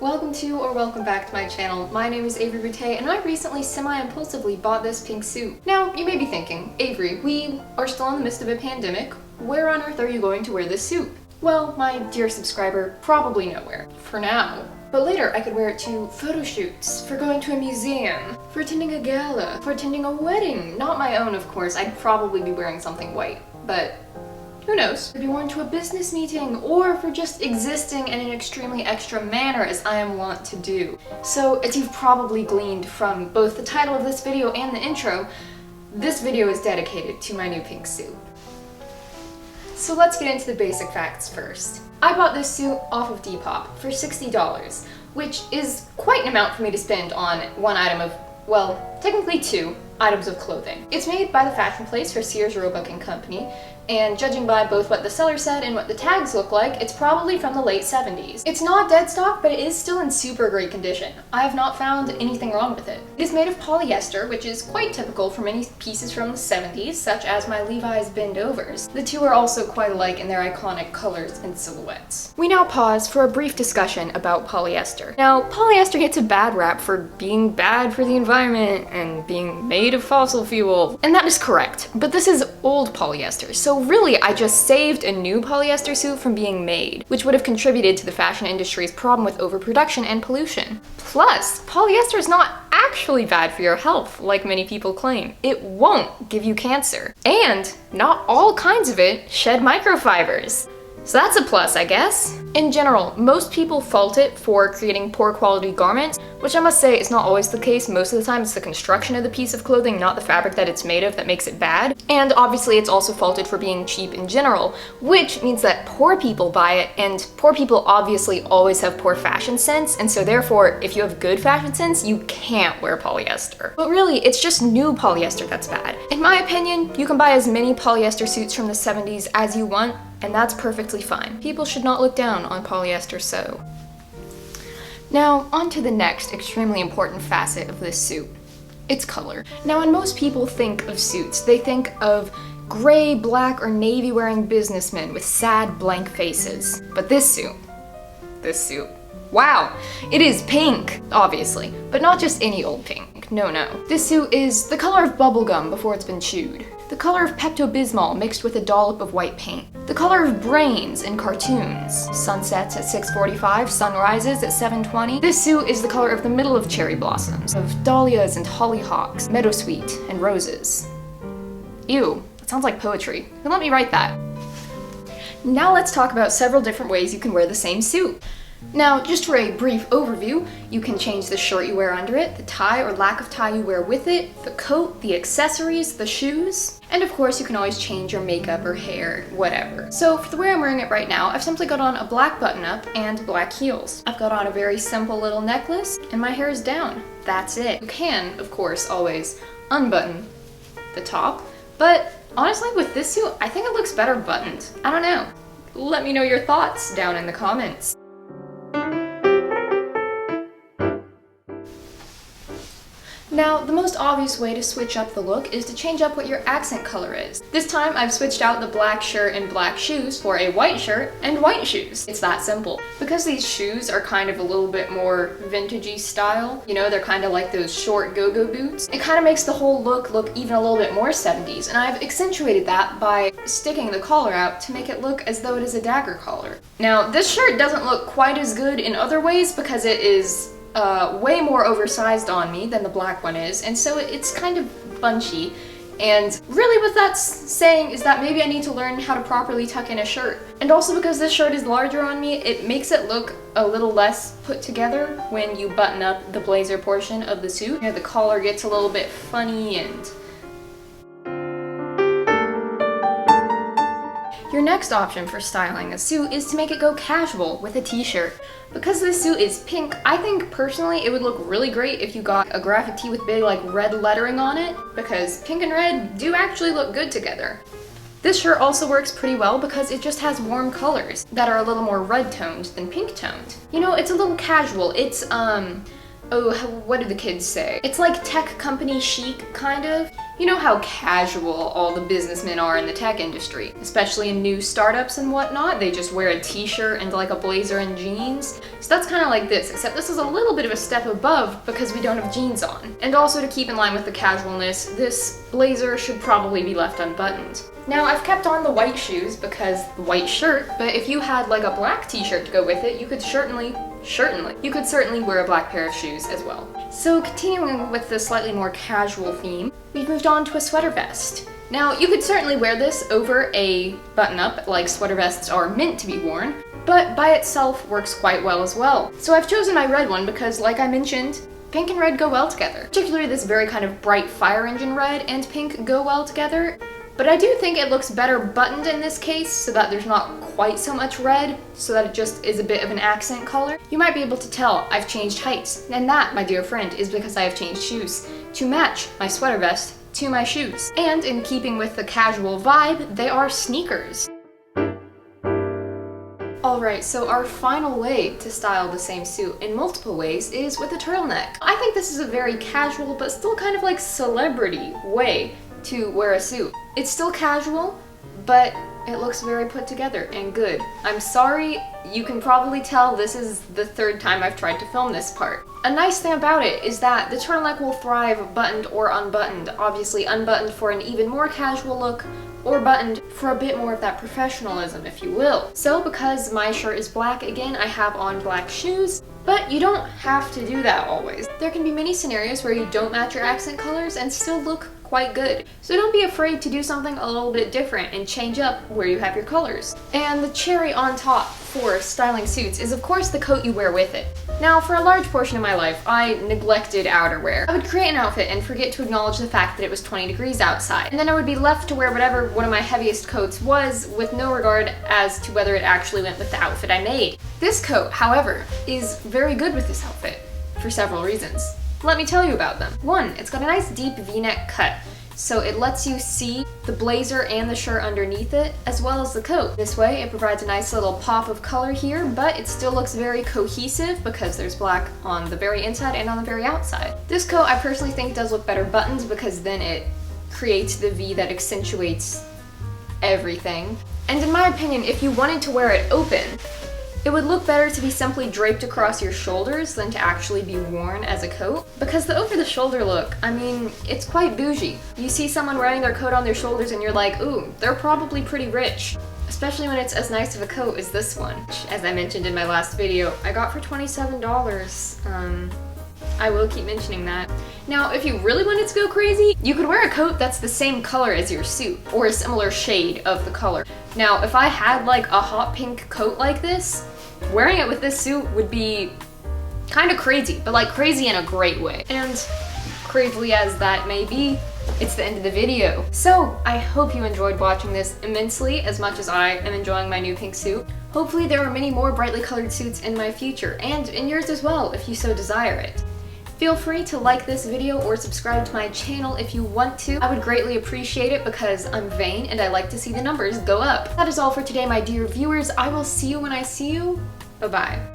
Welcome to or welcome back to my channel. My name is Avery Boutte and I recently semi-impulsively bought this pink suit. Now, you may be thinking, Avery, we are still in the midst of a pandemic. Where on earth are you going to wear this suit? Well, my dear subscriber, probably nowhere. For now. But later I could wear it to photo shoots, for going to a museum, for attending a gala, for attending a wedding. Not my own, of course. I'd probably be wearing something white, but who knows? Could be worn to a business meeting, or for just existing in an extremely extra manner as I am wont to do. So, as you've probably gleaned from both the title of this video and the intro, this video is dedicated to my new pink suit. So let's get into the basic facts first. I bought this suit off of Depop for $60, which is quite an amount for me to spend on one item of, well, technically two items of clothing. It's made by the fashion place for Sears Roebuck & Company, and judging by both what the seller said and what the tags look like, it's probably from the late 70s. It's not dead stock, but it is still in super great condition. I have not found anything wrong with it. It is made of polyester, which is quite typical for many pieces from the 70s, such as my Levi's bend-overs. The two are also quite alike in their iconic colors and silhouettes. We now pause for a brief discussion about polyester. Now, polyester gets a bad rap for being bad for the environment and being made of fossil fuel, and that is correct, but this is old polyester, so really I just saved a new polyester suit from being made, which would have contributed to the fashion industry's problem with overproduction and pollution. Plus, polyester is not actually bad for your health, like many people claim. It won't give you cancer. And not all kinds of it shed microfibers. So that's a plus, I guess. In general, most people fault it for creating poor quality garments, which I must say is not always the case. Most of the time it's the construction of the piece of clothing, not the fabric that it's made of, that makes it bad. And obviously it's also faulted for being cheap in general, which means that poor people buy it, and poor people obviously always have poor fashion sense, and so therefore, if you have good fashion sense, you can't wear polyester. But really, it's just new polyester that's bad. In my opinion, you can buy as many polyester suits from the 70s as you want, and that's perfectly fine. People should not look down on polyester sew. Now, on to the next extremely important facet of this suit. Its color. Now, when most people think of suits, they think of gray, black, or navy wearing businessmen with sad, blank faces. But this suit, wow, it is pink, obviously, but not just any old pink, no. This suit is the color of bubblegum before it's been chewed. The color of Pepto-Bismol mixed with a dollop of white paint. The color of brains in cartoons. Sunsets at 6:45, sunrises at 7:20. This suit is the color of the middle of cherry blossoms, of dahlias and hollyhocks, meadowsweet and roses. Ew, that sounds like poetry. Who let me write that? Now let's talk about several different ways you can wear the same suit. Now, just for a brief overview, you can change the shirt you wear under it, the tie or lack of tie you wear with it, the coat, the accessories, the shoes, and of course you can always change your makeup or hair, whatever. So for the way I'm wearing it right now, I've simply got on a black button-up and black heels. I've got on a very simple little necklace, and my hair is down. That's it. You can, of course, always unbutton the top, but honestly with this suit, I think it looks better buttoned. I don't know. Let me know your thoughts down in the comments. Now, the most obvious way to switch up the look is to change up what your accent color is. This time, I've switched out the black shirt and black shoes for a white shirt and white shoes. It's that simple. Because these shoes are kind of a little bit more vintagey style, you know, they're kind of like those short go-go boots, it kind of makes the whole look even a little bit more 70s, and I've accentuated that by sticking the collar out to make it look as though it is a dagger collar. Now, this shirt doesn't look quite as good in other ways because it is way more oversized on me than the black one is, and so it's kind of bunchy. And really what that's saying is that maybe I need to learn how to properly tuck in a shirt. And also because this shirt is larger on me, it makes it look a little less put together when you button up the blazer portion of the suit. You know, the collar gets a little bit funny and... Your next option for styling a suit is to make it go casual with a t-shirt. Because this suit is pink, I think personally it would look really great if you got a graphic tee with big like red lettering on it, because pink and red do actually look good together. This shirt also works pretty well because it just has warm colors that are a little more red toned than pink toned. You know, it's a little casual. It's oh, what do the kids say? It's like tech company chic, kind of. You know how casual all the businessmen are in the tech industry, especially in new startups and whatnot. They just wear a t-shirt and like a blazer and jeans. So that's kind of like this, except this is a little bit of a step above because we don't have jeans on. And also to keep in line with the casualness, this blazer should probably be left unbuttoned. Now I've kept on the white shoes because the white shirt, but if you had like a black t-shirt to go with it, you could certainly wear a black pair of shoes as well. So continuing with the slightly more casual theme, we've moved on to a sweater vest. Now you could certainly wear this over a button-up like sweater vests are meant to be worn, but by itself works quite well as well. So I've chosen my red one because, like I mentioned, pink and red go well together. Particularly this very kind of bright fire engine red and pink go well together. But I do think it looks better buttoned in this case so that there's not quite so much red, so that it just is a bit of an accent color. You might be able to tell I've changed heights, and that, my dear friend, is because I have changed shoes to match my sweater vest to my shoes. And in keeping with the casual vibe, they are sneakers. Alright, so our final way to style the same suit in multiple ways is with a turtleneck. I think this is a very casual but still kind of like celebrity way to wear a suit. It's still casual, but it looks very put together and good. I'm sorry, you can probably tell this is the third time I've tried to film this part. A nice thing about it is that the turtleneck will thrive buttoned or unbuttoned. Obviously unbuttoned for an even more casual look, or buttoned for a bit more of that professionalism, if you will. So because my shirt is black again, I have on black shoes, but you don't have to do that always. There can be many scenarios where you don't match your accent colors and still look quite good. So don't be afraid to do something a little bit different and change up where you have your colors. And the cherry on top for styling suits is of course the coat you wear with it. Now for a large portion of my life, I neglected outerwear. I would create an outfit and forget to acknowledge the fact that it was 20 degrees outside. And then I would be left to wear whatever one of my heaviest coats was with no regard as to whether it actually went with the outfit I made. This coat, however, is very good with this outfit for several reasons. Let me tell you about them. One, it's got a nice deep V-neck cut, so it lets you see the blazer and the shirt underneath it, as well as the coat. This way, it provides a nice little pop of color here, but it still looks very cohesive because there's black on the very inside and on the very outside. This coat, I personally think, does look better buttoned because then it creates the V that accentuates everything. And in my opinion, if you wanted to wear it open, it would look better to be simply draped across your shoulders than to actually be worn as a coat. Because the over-the-shoulder look, I mean, it's quite bougie. You see someone wearing their coat on their shoulders and you're like, ooh, they're probably pretty rich. Especially when it's as nice of a coat as this one, which, as I mentioned in my last video, I got for $27. I will keep mentioning that. Now, if you really wanted to go crazy, you could wear a coat that's the same color as your suit, or a similar shade of the color. Now, if I had like a hot pink coat like this, wearing it with this suit would be kind of crazy, but like crazy in a great way. And crazily as that may be, it's the end of the video. So I hope you enjoyed watching this immensely as much as I am enjoying my new pink suit. Hopefully there are many more brightly colored suits in my future, and in yours as well if you so desire it. Feel free to like this video or subscribe to my channel if you want to. I would greatly appreciate it because I'm vain and I like to see the numbers go up. That is all for today, my dear viewers. I will see you when I see you. Bye-bye.